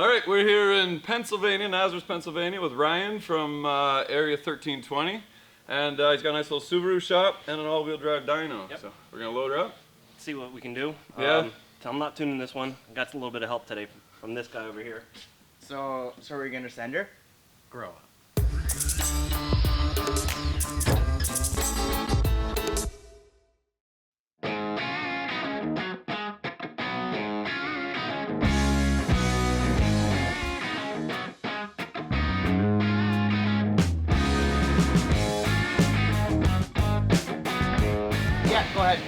All right, we're here in Pennsylvania, Nazareth, Pennsylvania, with Ryan from Area 1320. And he's got a nice little Subaru shop and an all-wheel drive dyno. Yep. So we're gonna load her up. See what we can do. Yeah. I'm not tuning this one. I got a little bit of help today from this guy over here. So we're gonna send her? Grow up. Yeah, go ahead.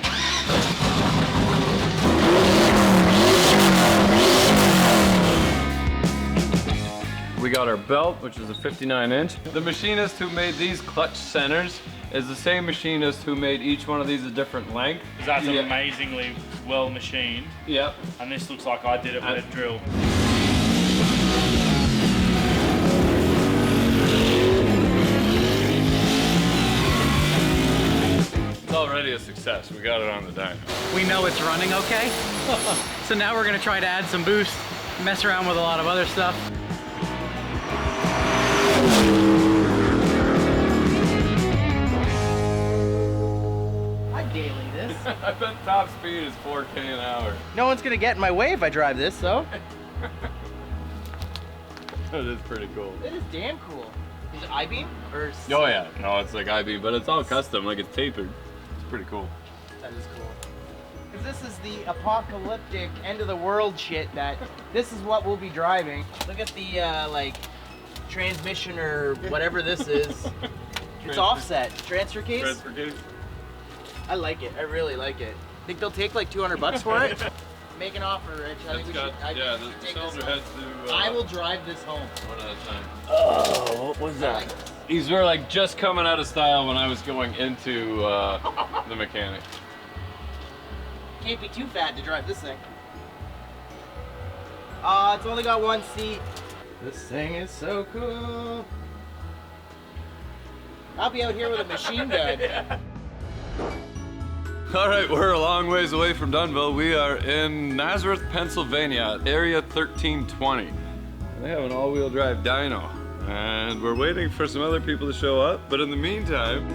We got our belt, which is a 59-inch. The machinist who made these clutch centers is the same machinist who made each one of these a different length. That's amazingly well machined. Yep. And this looks like I did it with a drill. It's already a success. We got it on the dyno. We know it's running okay. So now we're gonna try to add some boost, mess around with a lot of other stuff. I daily this. I bet top speed is 4K an hour. No one's gonna get in my way if I drive this, though. That is pretty cool. It is damn cool. Is it I-beam or? Oh yeah, no, it's like IB, but it's all custom, like it's tapered. It's pretty cool. That is cool. Because this is the apocalyptic end of the world shit that this is what we'll be driving. Look at the like transmission or whatever this is. It's offset. Transfer case? Transfer case? I like it. I really like it. Think they'll take like 200 bucks for it? Make an offer, Rich. I think we should. Yeah, the take cylinder this heads home. to. I will drive this home. One at a time. Oh, what was that? These were like just coming out of style when I was going into the mechanic. Can't be too fat to drive this thing. It's only got one seat. This thing is so cool. I'll be out here with a machine gun. All right, we're a long ways away from Dunville. We are in Nazareth, Pennsylvania, Area 1320. They have an all-wheel drive dyno, and we're waiting for some other people to show up. But in the meantime,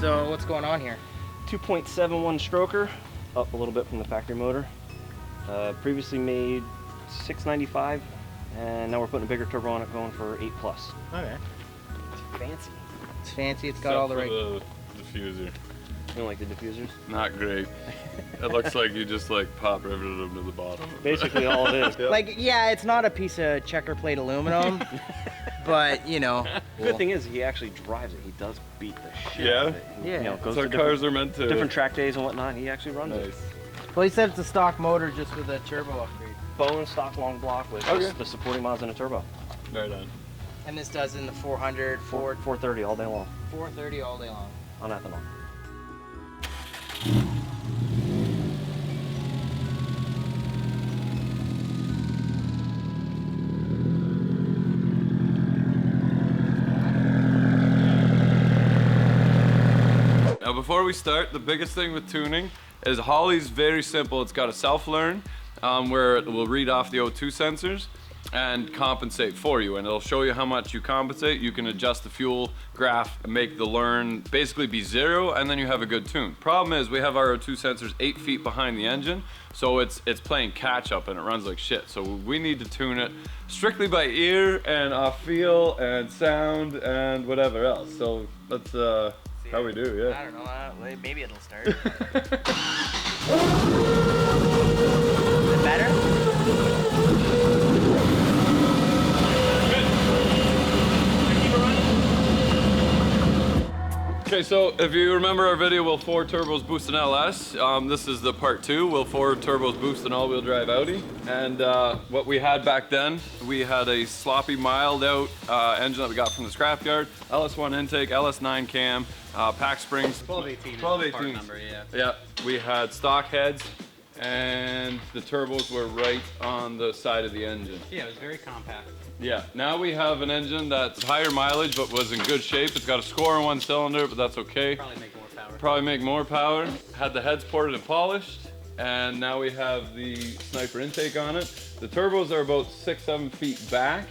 So what's going on here? 2.71 stroker, up a little bit from the factory motor. Previously made 695, and now we're putting a bigger turbo on it, going for 8 plus. Okay. It's fancy. It's fancy. It's got all the right. the diffuser. You don't like the diffusers? Not great. It looks like you just like pop riveted them to the bottom. Basically all it is. Like, yeah, it's not a piece of checker plate aluminum, but you know. Good thing is he actually drives it. He does beat the shit Yeah? out of it. Yeah. You know, goes That's to how cars are meant to. different track days and whatnot. He actually runs it. Nice. Well, he said it's a stock motor just with a turbo upgrade. Bone stock long block with Okay. the supporting mods and a turbo. Right on. And this does in the 400, 430 all day long 430 all day long. on ethanol. Now before we start, the biggest thing with tuning is Holley's very simple. It's got a self-learn where it will read off the O2 sensors and compensate for you, and it'll show you how much you compensate. You can adjust the fuel graph and make the learn basically be 0, and then you have a good tune. Problem is we have our O2 sensors 8 feet behind the engine, so it's playing catch up and it runs like shit. So we need to tune it strictly by ear and off feel and sound and whatever else. So that's how we do, yeah. I don't know. Maybe it'll start. Is it better? Okay, so if you remember our video, will 4 turbos boost an LS? This is the part 2, will 4 turbos boost an all-wheel drive Audi? And what we had back then, we had a sloppy, mild out engine that we got from the scrapyard, LS1 intake, LS9 cam, pack springs. 1218 1218. part number, yeah. Yeah, we had stock heads, and the turbos were right on the side of the engine. Yeah, it was very compact. Yeah, now we have an engine that's higher mileage but was in good shape. It's got a score on one cylinder, but that's okay. Probably make more power. Probably make more power. Had the heads ported and polished, and now we have the Sniper intake on it. The turbos are about 6-7 feet back.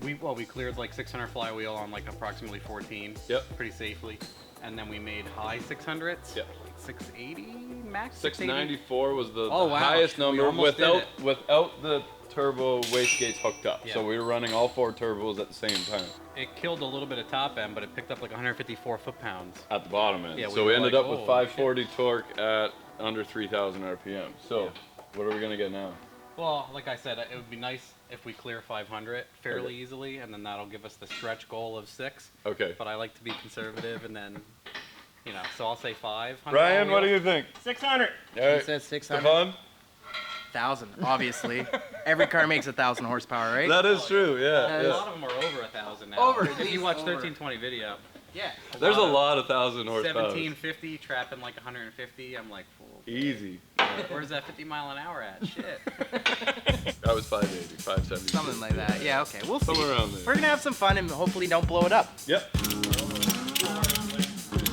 We cleared like 600 flywheel on like approximately 14. Yep. Pretty safely. And then we made high 600s. Yep. 680 max? 694 was the Oh, wow. highest We number almost did without the turbo wastegates hooked up. Yeah. So we were running all 4 turbos at the same time. It killed a little bit of top end, but it picked up like 154 foot-pounds. At the bottom end. Yeah, so we we were ended like, up with "Oh, 540 torque at under 3,000 RPM. So Yeah. what are we gonna get now? Well, like I said, it would be nice if we clear 500 fairly easily, and then that'll give us the stretch goal of 6. Okay. But I like to be conservative, and then, you know, so I'll say 500. Ryan, what do you think? 600. All right. He says 600. Stefan? 1,000, obviously. Every car makes 1,000 horsepower, right? That is true, yeah. A yeah. lot of them are over 1,000 now. Over, If at you least watch over. 1320 video, Yeah. There's a lot of 1,000 horsepower. 1750 trapping like 150. I'm like, fool. Easy. Where's that 50 mile an hour at? Shit. That was 580, 570. Something like that. Yeah, okay. We'll see. Somewhere around there. We're going to have some fun and hopefully don't blow it up. Yep.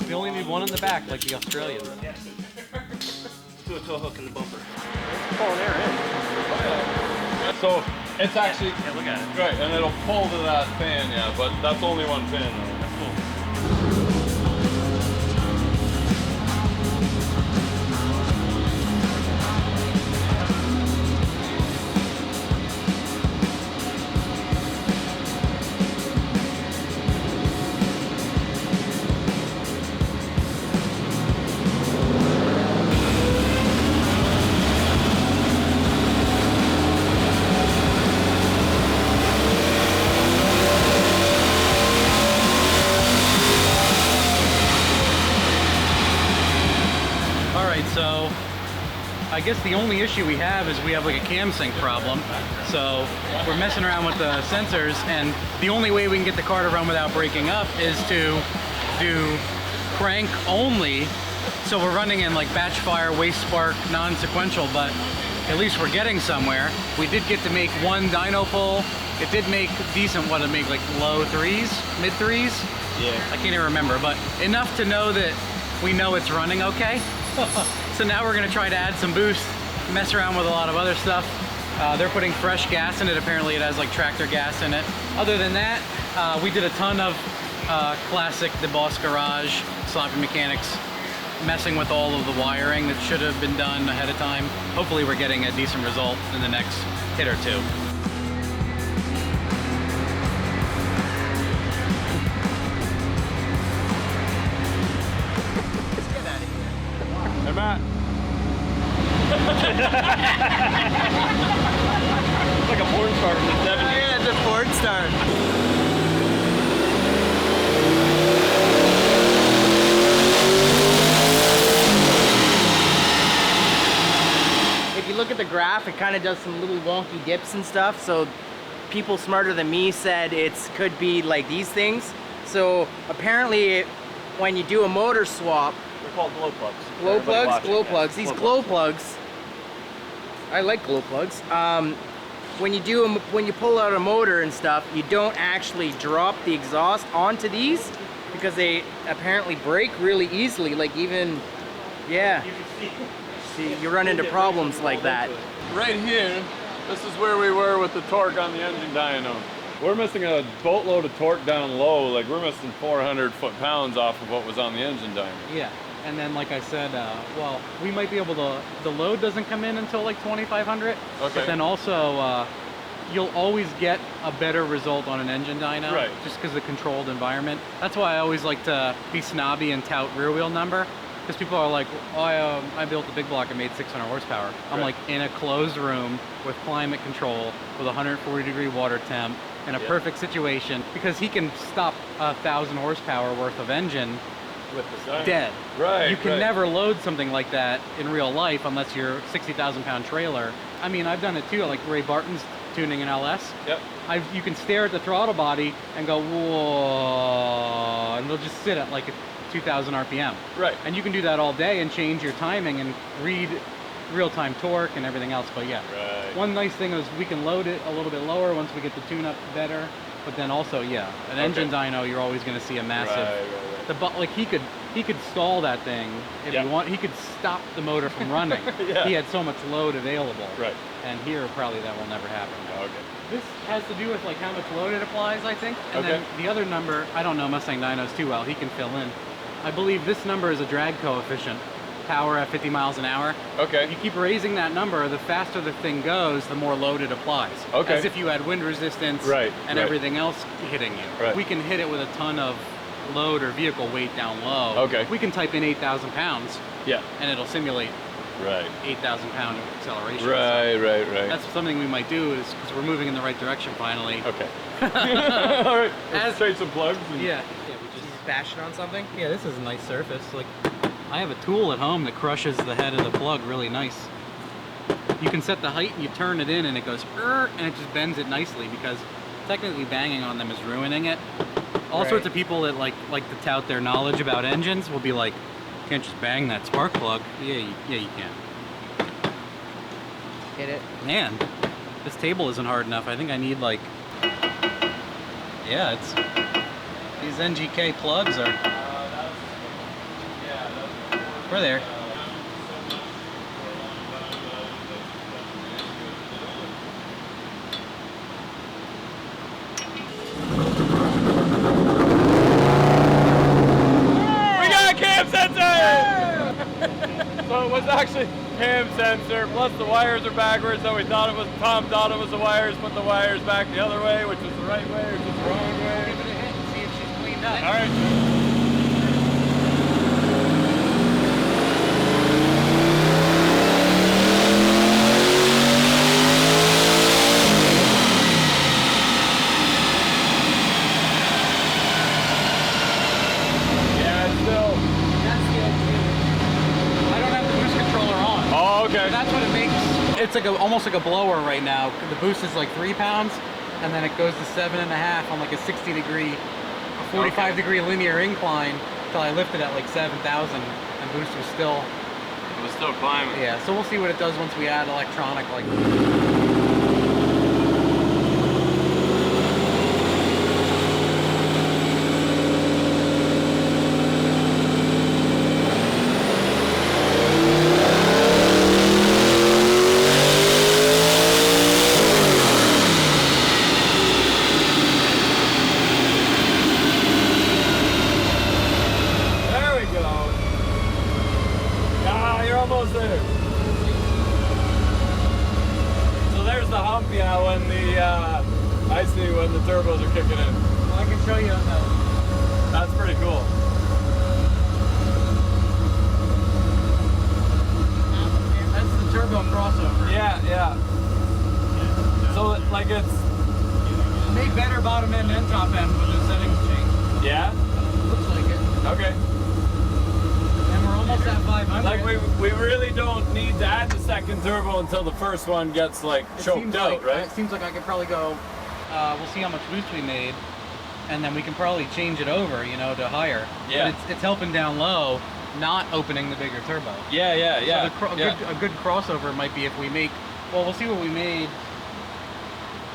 We only need one in the back, like the Australians. Do a tow hook in the bumper. Pulling air in. So it's actually, Yeah, look at it. right, and it'll pull to that fan, yeah, but that's only one fan though. That's cool. So I guess the only issue we have is we have like a cam sync problem. So we're messing around with the sensors, and the only way we can get the car to run without breaking up is to do crank only. So we're running in like batch fire, waste spark, non-sequential, but at least we're getting somewhere. We did get to make one dyno pull. It did make decent, what it make, like low 3s, mid 3s? Yeah. I can't even remember, but enough to know that we know it's running okay. So now we're gonna try to add some boost, mess around with a lot of other stuff. They're putting fresh gas in it. Apparently it has like tractor gas in it. Other than that, we did a ton of classic DEBOSS Garage, sloppy mechanics, messing with all of the wiring that should have been done ahead of time. Hopefully we're getting a decent result in the next hit or two. Hey, Matt. It's like a porn star from the 70s. Yeah, it's a Ford Star. If you look at the graph, it kind of does some little wonky dips and stuff. So people smarter than me said it could be like these things. So apparently when you do a motor swap, They're called glow plugs. glow Everybody plugs, watching, glow yeah. plugs. These glow plugs, I like glow plugs. When you pull out a motor and stuff, you don't actually drop the exhaust onto these because they apparently break really easily. Like even, yeah. You can See, you run into problems like that. Right here, this is where we were with the torque on the engine dyno. We're missing a boatload of torque down low, like we're missing 400 foot-pounds off of what was on the engine dyno. Yeah, and then like I said, well, we might be able to, the load doesn't come in until like 2,500. Okay. But then also, you'll always get a better result on an engine dyno. Right. Just because of the controlled environment. That's why I always like to be snobby and tout rear wheel number. Because people are like, oh, I built a big block and made 600 horsepower. I'm Right. like, in a closed room with climate control, with 140-degree water temp, in a perfect situation, because he can stop 1,000 horsepower worth of engine With the dyno. dead. Right, You can right. never load something like that in real life unless you're 60,000 pound trailer. I mean, I've done it too, like Ray Barton's tuning an LS. Yep. You can stare at the throttle body and go, whoa, and they'll just sit at like 2,000 RPM. Right. And you can do that all day and change your timing and read real-time torque and everything else, but yeah. Right. One nice thing is we can load it a little bit lower once we get the tune-up better. But then also, yeah, an engine dyno, you're always going to see a massive. Like he could stall that thing if you want. He could stop the motor from running. He had so much load available. Right. And here, probably that will never happen. Okay. This has to do with like how much load it applies, I think. And then the other number, I don't know Mustang dynos too well. He can fill in. I believe this number is a drag coefficient. Power at 50 miles an hour. Okay. If you keep raising that number, the faster the thing goes, the more load it applies. Okay. As if you had wind resistance and everything else hitting you. Right. We can hit it with a ton of load or vehicle weight down low. Okay. We can type in 8,000 pounds. Yeah. And it'll simulate 8,000 pound acceleration. Right. That's something we might do is because we're moving in the right direction finally. Okay. All right. Let's trade some plugs. And... Yeah. We just bash it on something. Yeah, this is a nice surface. Like. I have a tool at home that crushes the head of the plug really nice. You can set the height and you turn it in and it goes and it just bends it nicely because technically banging on them is ruining it. All sorts of people that like to tout their knowledge about engines will be like, you can't just bang that spark plug. Yeah, you can. Hit it. Man, this table isn't hard enough. I think I need like, it's, these NGK plugs are, we're there. We got a cam sensor! So it was actually cam sensor, plus the wires are backwards, so we thought it was, Tom thought it was the wires, put the wires back the other way, which is the right way, which is the wrong way. Give it a hit and see if she's cleaned up. All right. That's what it makes. It's like almost like a blower right now. The boost is like 3 pounds, and then it goes to 7.5 on like a 60 degree, a 45 degree linear incline until I lifted at like 7,000, and boost was still. It was still climbing. Yeah, so we'll see what it does once we add electronic like. I see when the turbos are kicking in. Well, I can show you on that. That's pretty cool. That's the turbo crossover. Yeah. So like it's made better bottom end and top end with the settings change. Yeah? Looks like it. Okay. And we're almost at 500. Like we really don't need to add the second turbo until the first one gets like choked out, right? It seems like I could probably go, we'll see how much boost we made, and then we can probably change it over, you know, to higher. Yeah. But it's helping down low, not opening the bigger turbo. Yeah. So a good crossover might be if we make, well, we'll see what we made.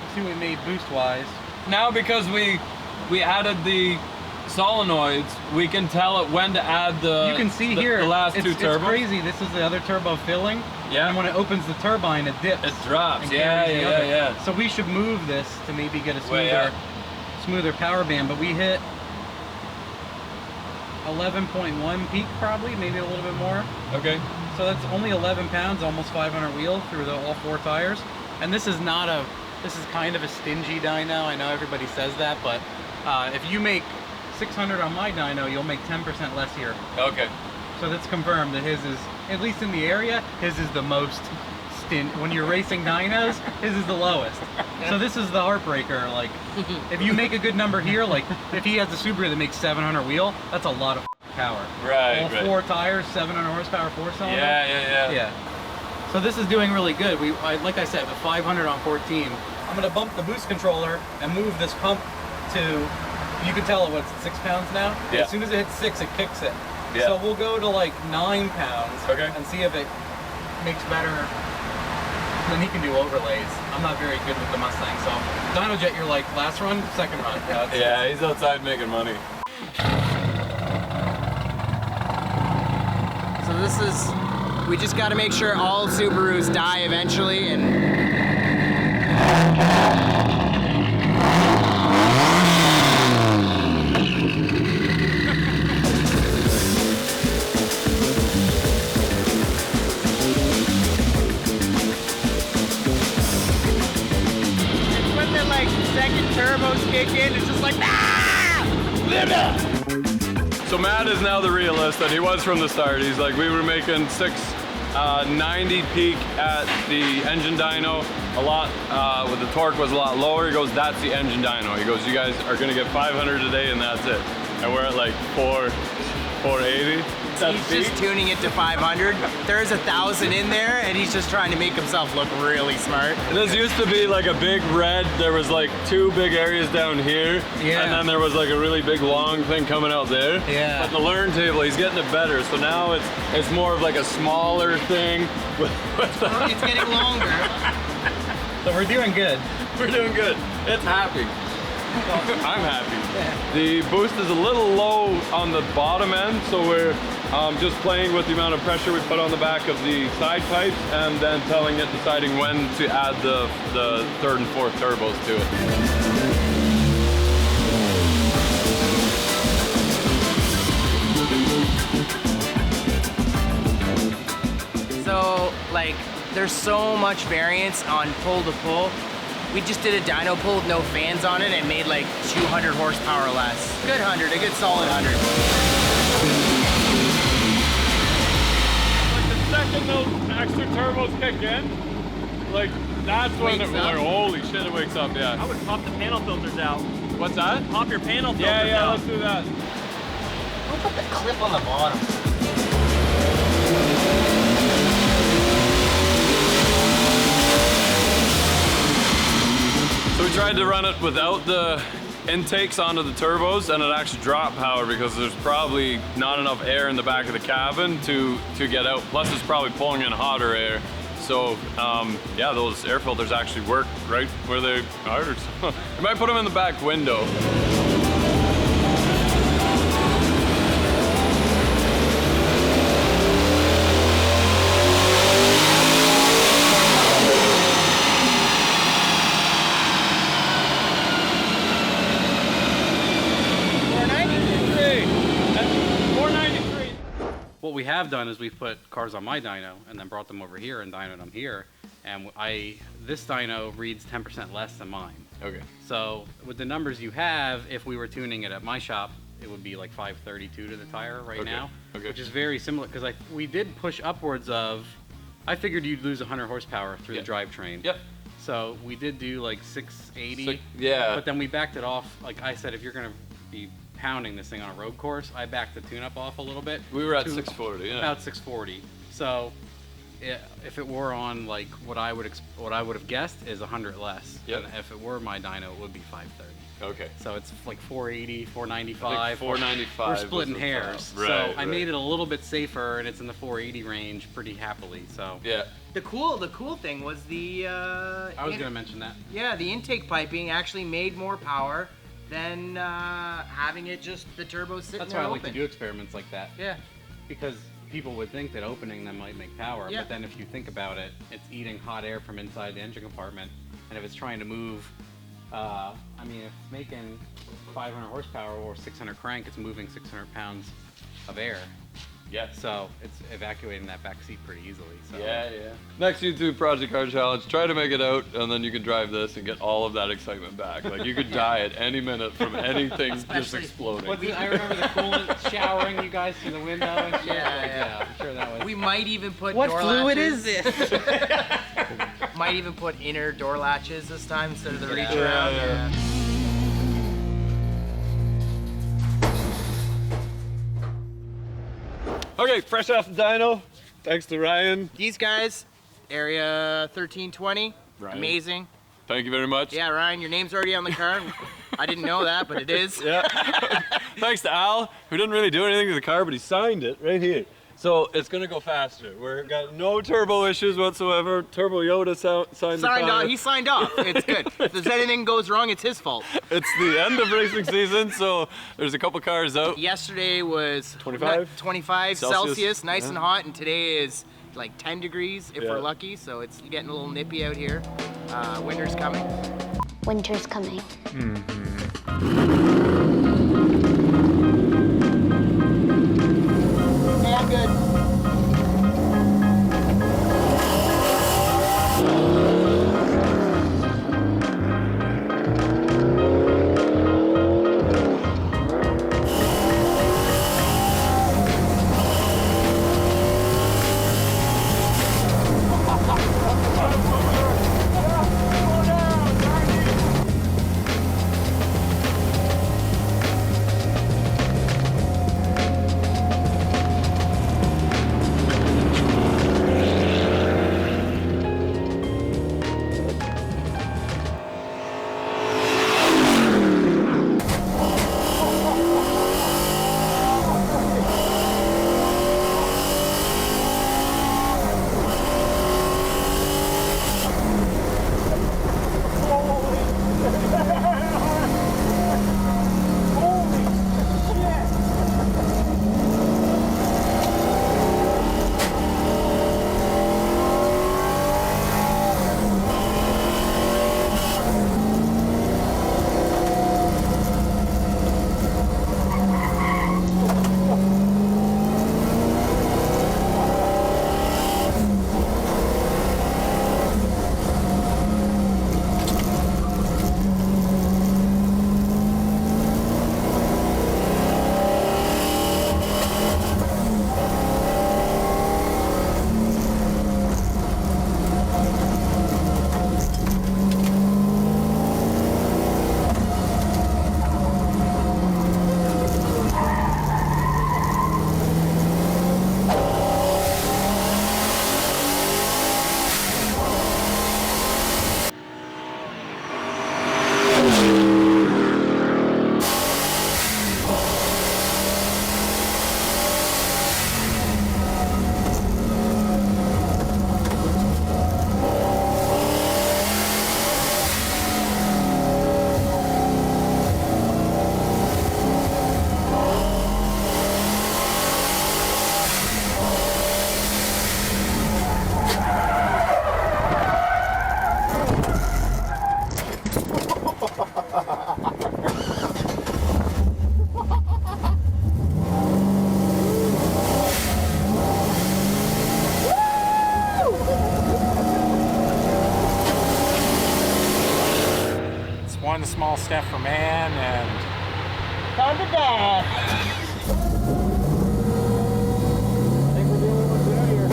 We'll see what we made boost-wise. Now because we added the solenoids, we can tell it when to add the you can see here the last two turbos. It's crazy. This is the other turbo filling. Yeah. And when it opens the turbine, it dips. It drops. And Yeah. So we should move this to maybe get a smoother power band. But we hit 11.1 peak probably, maybe a little bit more. Okay. So that's only 11 pounds, almost 500 wheel through all 4 tires. And this is not a. This is kind of a stingy dyno. I know everybody says that, but if you make 600 on my dyno, you'll make 10% less here. Okay. So that's confirmed that his is, at least in the area, his is the most stint. When you're racing dynos, his is the lowest. So this is the heartbreaker. Like, if you make a good number here, like if he has a Subaru that makes 700 wheel, that's a lot of power. Right. All 4 tires, 700 horsepower, 4-cylinder. Yeah. So this is doing really good. Like I said, with 500 on 14, I'm gonna bump the boost controller and move this pump to. You can tell what's 6 pounds now. Yeah. As soon as it hits 6, it kicks it. Yeah. So we'll go to like 9 pounds and see if it makes better then he can do overlays. I'm not very good with the Mustang, so DynoJet, you're like last run, second run. Yeah, he's outside making money. So this is, we just got to make sure all Subarus die eventually, and second turbos kick in, it's just like, ah! So Matt is now the realist that he was from the start. He's like, we were making 690 peak at the engine dyno. A lot, with the torque was a lot lower. He goes, that's the engine dyno. He goes, you guys are gonna get 500 a day and that's it. And we're at like 480. He's just tuning it to 500. There's 1,000 in there, and he's just trying to make himself look really smart. This used to be like a big red. There was like 2 big areas down here, and then there was like a really big long thing coming out there. Yeah. But the learn table, he's getting it better. So now it's more of like a smaller thing. It's getting longer. So we're doing good. We're doing good. It's happy. I'm happy. The boost is a little low on the bottom end, so we're just playing with the amount of pressure we put on the back of the side pipes, and then telling it, deciding when to add the third and fourth turbos to it. So, like, there's so much variance on pull to pull. We just did a dyno pull with no fans on it and made like 200 horsepower less. Good 100, a good solid 100. Like the second those extra turbos kick in, like that's when it, like, holy shit, it wakes up, yeah. I would pop the panel filters out. What's that? Pop your panel filters out. Yeah, let's do that. Don't put the clip on the bottom. So we tried to run it without the intakes onto the turbos, and it actually dropped power because there's probably not enough air in the back of the cabin to get out. Plus it's probably pulling in hotter air. So yeah, those air filters actually work right where they are. You might put them in the back window. What we have done is we've put cars on my dyno and then brought them over here and dynoed them here. And this dyno reads 10% less than mine. Okay. So with the numbers you have, if we were tuning it at my shop, it would be like 532 to the tire right now, which is very similar because we did push upwards of. I figured you'd lose 100 horsepower through the drivetrain. Yep. So we did do like 680. Yeah. But then we backed it off. Like I said, if you're gonna be pounding this thing on a road course, I backed the tune-up off a little bit. We were at 640, yeah. About 640. So if it were on like what I would have guessed is 100 less. Yep. And if it were my dyno, it would be 530. Okay. So it's like 480, 495. I think 495. We're splitting hairs. Right, so I made it a little bit safer, and it's in the 480 range pretty happily. So yeah. The cool thing was the I was gonna mention that. Yeah, the intake piping actually made more power than having it just the turbo sitting That's there why I open. like to do experiments like that. Yeah. Because people would think that opening them might make power, Yeah. but then if you think about it, it's eating hot air from inside the engine compartment, and if it's trying to move, I mean, if it's making 500 horsepower or 600 crank, it's moving 600 pounds of air. Yeah. So it's evacuating that back seat pretty easily. So. Yeah. Next YouTube Project Car Challenge, try to make it out, and then you can drive this and get all of that excitement back. Like you could die at any minute from anything just exploding. I remember the coolant showering you guys through the window and shit. Yeah. I'm sure that was. We might even put What door fluid latches. is this? Might even put inner door latches this time instead of the reach Yeah, around. yeah. Okay, fresh off the dyno. Thanks to Ryan. These guys, Area1320, Ryan. amazing. Thank you very much. Yeah, Ryan, your name's already on the car. I didn't know that, but it is. Yeah. Thanks to Al, who didn't really do anything to the car, but he signed it right here. So it's gonna go faster. We've got no turbo issues whatsoever. Turbo Yoda signed off. He signed off. It's good. If there's anything goes wrong, it's his fault. It's the end of racing season, so there's a couple cars out. Yesterday was 25 Celsius, nice and hot, and today is like 10 degrees if we're lucky. So it's getting a little nippy out here. Winter's coming. Winter's coming. Yeah, I'm good. One small step for man and Time to dash. I think we're the only ones out here.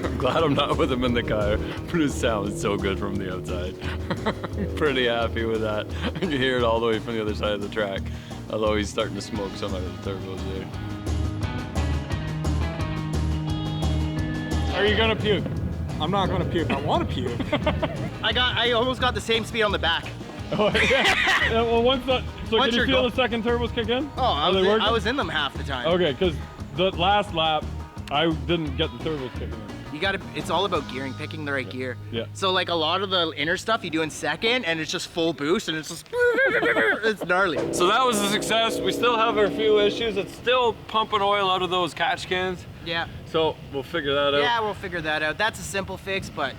I'm glad I'm not with him in the car, but it sounds so good from the outside. I'm pretty happy with that. I can hear it all the way from the other side of the track, although he's starting to smoke some out of the turbos there. Are you gonna puke? I'm not gonna puke. I want to puke. I almost got the same speed on the back. Oh yeah. Yeah, well, once that, so Once can you you're feel the second turbos kick in? Oh, I was in them half the time. Okay, because the last lap, I didn't get the turbos kicking in. You gotta, it's all about gearing, picking the right gear. Yeah. So like a lot of the inner stuff you do in second and it's just full boost and it's just, it's gnarly. So that was a success. We still have our few issues. It's still pumping oil out of those catch cans. Yeah. So we'll figure that out. Yeah, we'll figure that out. That's a simple fix, but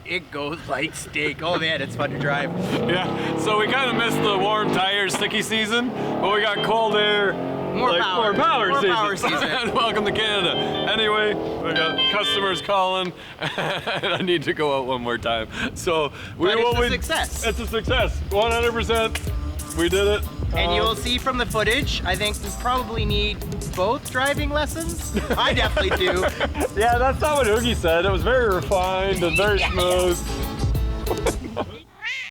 it goes like steak. Oh man, it's fun to drive. Yeah, so we kind of missed the warm tires sticky season, but we got cold air. More power. More power More season. power season. Welcome to Canada. Anyway, we got customers calling, and I need to go out one more time. So It's a success. It's a success, 100%. We did it. And you'll see from the footage, I think we probably need both driving lessons. I definitely do. Yeah, that's not what Oogie said. It was very refined and very smooth.